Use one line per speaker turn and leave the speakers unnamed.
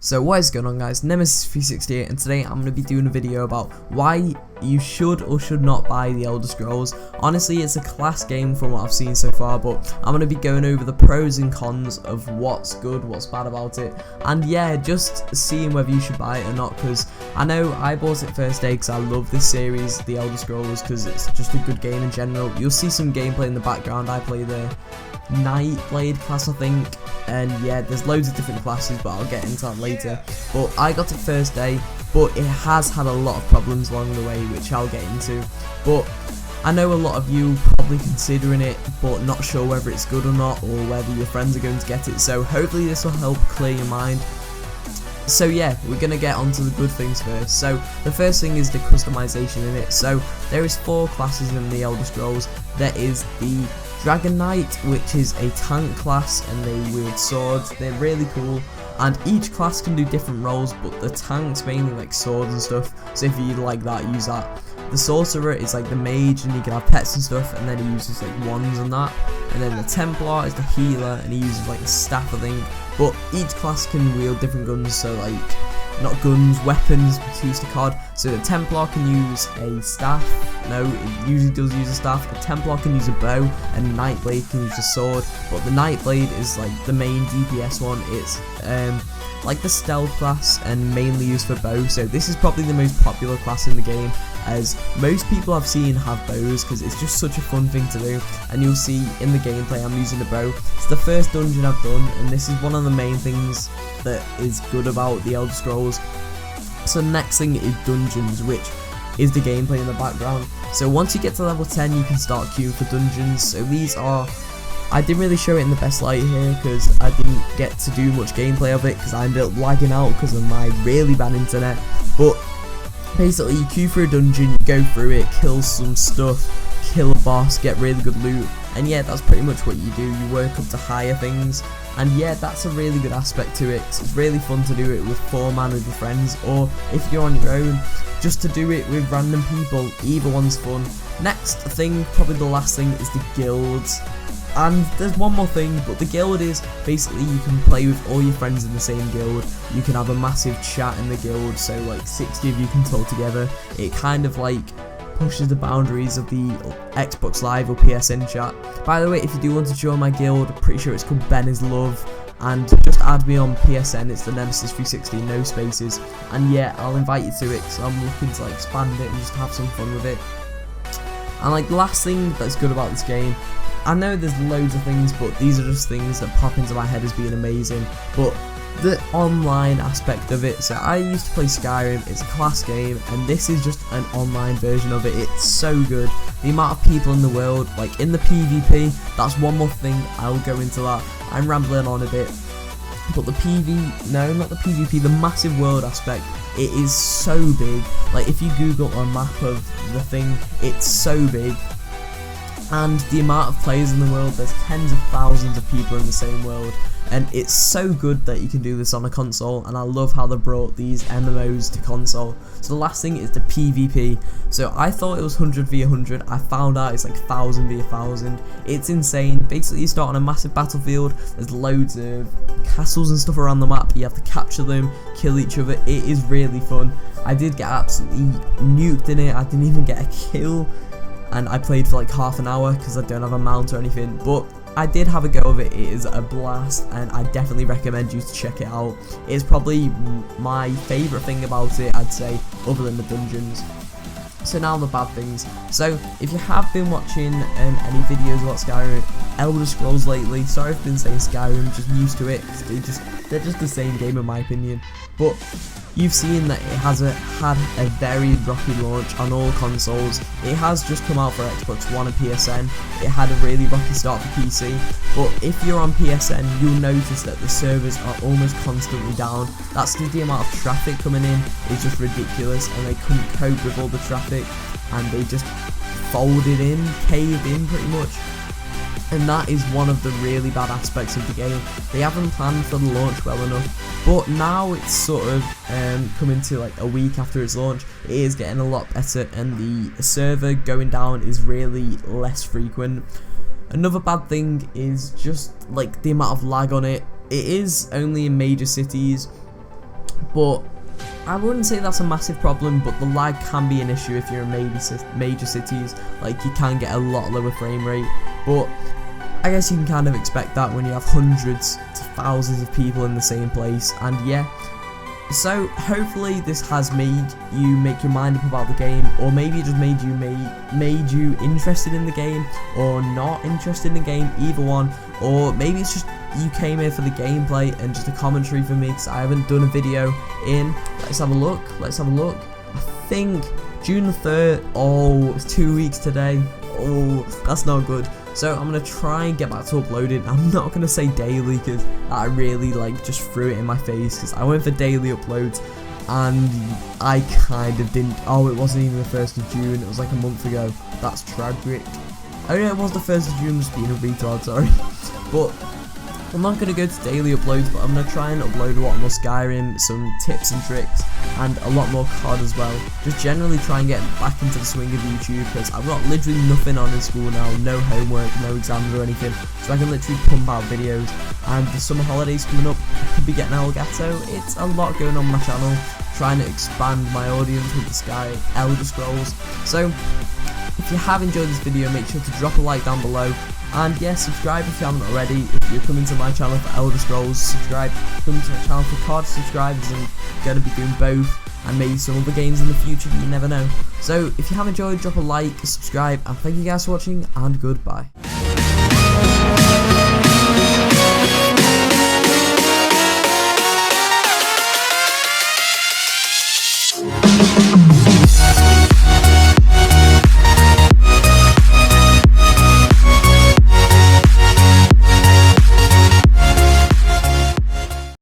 So what is going on, guys? Nemesis368, and today I'm going to be doing a video about why you should or should not buy the Elder Scrolls. Honestly, it's a class game from what I've seen so far, but I'm going to be going over the pros and cons of what's good, what's bad about it, and yeah, just seeing whether you should buy it or not, because I know I bought it first day because I love this series, the Elder Scrolls, because it's just a good game in general. You'll see some gameplay in the background. I play the Nightblade class, I think, and yeah, there's loads of different classes, but I'll get into that later. But I got it first day, but it has had a lot of problems along the way, which I'll get into. But I know a lot of you probably considering it, but not sure whether it's good or not, or whether your friends are going to get it, so hopefully this will help clear your mind. So yeah, we're going to get onto the good things first. So the first thing is the customization in it. So there is 4 classes in the Elder Scrolls. There is the Dragon Knight, which is a tank class, and they wield swords. They're really cool, and each class can do different roles, but the tank's mainly like swords and stuff, so if you like that, use that. The sorcerer is like the mage, and he can have pets and stuff, and then he uses like wands and that. And then the Templar is the healer, and he uses like a staff, I think. But each class can wield different guns, so like, not guns, weapons, to use the card. So the Templar can use a staff. No, it usually does use a staff. A Templar can use a bow, and Nightblade can use a sword. But the Nightblade is like the main DPS one. It's like the stealth class and mainly used for bow. So this is probably the most popular class in the game, as most people I've seen have bows, because it's just such a fun thing to do. And you'll see in the gameplay I'm using a bow. It's the first dungeon I've done, and this is one of the main things that is good about the Elder Scrolls. So next thing is dungeons, which is the gameplay in the background. So once you get to level 10, you can start queuing for dungeons. So these are, I didn't really show it in the best light here because I didn't get to do much gameplay of it because I ended up lagging out because of my really bad internet. But basically, you queue for a dungeon, you go through it, kill some stuff, kill a boss, get really good loot, and yeah, that's pretty much what you do. You work up to higher things, and yeah, that's a really good aspect to it. It's really fun to do it with 4 man with your friends, or if you're on your own, just to do it with random people. Either one's fun. Next thing, probably the last thing, is the guilds. And there's one more thing, but the guild is basically you can play with all your friends in the same guild. You can have a massive chat in the guild, so like 60 of you can talk together. It kind of like pushes the boundaries of the Xbox Live or PSN chat. By the way, if you do want to join my guild, I'm pretty sure it's called Ben is Love, and just add me on PSN. It's the Nemesis360, no spaces, and yeah, I'll invite you to it because I'm looking to like expand it and just have some fun with it. And like the last thing that's good about this game, I know there's loads of things, but these are just things that pop into my head as being amazing. But the online aspect of it, so I used to play Skyrim, it's a class game, and this is just an online version of it. It's so good. The amount of people in the world, like in the PvP, that's one more thing, I'll go into that. I'm rambling on a bit. But the no, not the PvP, the massive world aspect, it is so big. Like if you Google a map of the thing, it's so big. And the amount of players in the world, there's tens of thousands of people in the same world, and it's so good that you can do this on a console, and I love how they brought these MMOs to console. So the last thing is the PvP. So I thought it was 100 v 100, I found out it's like 1000 v 1000. It's insane. Basically you start on a massive battlefield, there's loads of castles and stuff around the map, you have to capture them, kill each other. It is really fun. I did get absolutely nuked in it, I didn't even get a kill. And I played for like half an hour because I don't have a mount or anything, but I did have a go of it. It is a blast, and I definitely recommend you to check it out. It's probably my favourite thing about it, I'd say, other than the dungeons. So now the bad things. So if you have been watching any videos about Skyrim, Elder Scrolls lately, sorry if I've been saying Skyrim, just used to it. They're just the same game in my opinion. But you've seen that it has had a very rocky launch on all consoles. It has just come out for Xbox One and PSN. It had a really rocky start for PC, but if you're on PSN, you'll notice that the servers are almost constantly down. That's because the amount of traffic coming in is just ridiculous, and they couldn't cope with all the traffic, and they just folded in, caved in pretty much. And that is one of the really bad aspects of the game. They haven't planned for the launch well enough, but now it's sort of coming to like a week after its launch. It is getting a lot better, and the server going down is really less frequent. Another bad thing is just like the amount of lag on it. It is only in major cities, but I wouldn't say that's a massive problem, but the lag can be an issue if you're in major cities. Like, you can get a lot lower frame rate, but I guess you can kind of expect that when you have hundreds to thousands of people in the same place. And yeah, so hopefully this has made you make your mind up about the game, or maybe it just made you interested in the game, or not interested in the game, either one. Or maybe it's just you came here for the gameplay and just a commentary for me, because I haven't done a video in, let's have a look, I think June the 3rd, oh, it's 2 weeks today, oh, that's not good. So I'm going to try and get back to uploading. I'm not going to say daily, because I really just threw it in my face, because I went for daily uploads and I kind of didn't. Oh, it wasn't even the 1st of June, it was like a month ago. That's tragic. Oh yeah, it was the 1st of June, just being a retard, sorry. But I'm not going to go to daily uploads, but I'm going to try and upload a lot more Skyrim, some tips and tricks, and a lot more COD as well. Just generally try and get back into the swing of YouTube, because I've got literally nothing on in school now, no homework, no exams or anything, so I can literally pump out videos. And the summer holidays coming up, I could be getting Elgato. It's a lot going on my channel, trying to expand my audience with the Elder Scrolls. So if you have enjoyed this video, make sure to drop a like down below. And yeah, subscribe if you haven't already. If you're coming to my channel for Elder Scrolls, subscribe. Coming to my channel for COD, subscribe, as I'm going to be doing both, and maybe some other games in the future, you never know. So if you have enjoyed, drop a like, subscribe, and thank you guys for watching, and goodbye.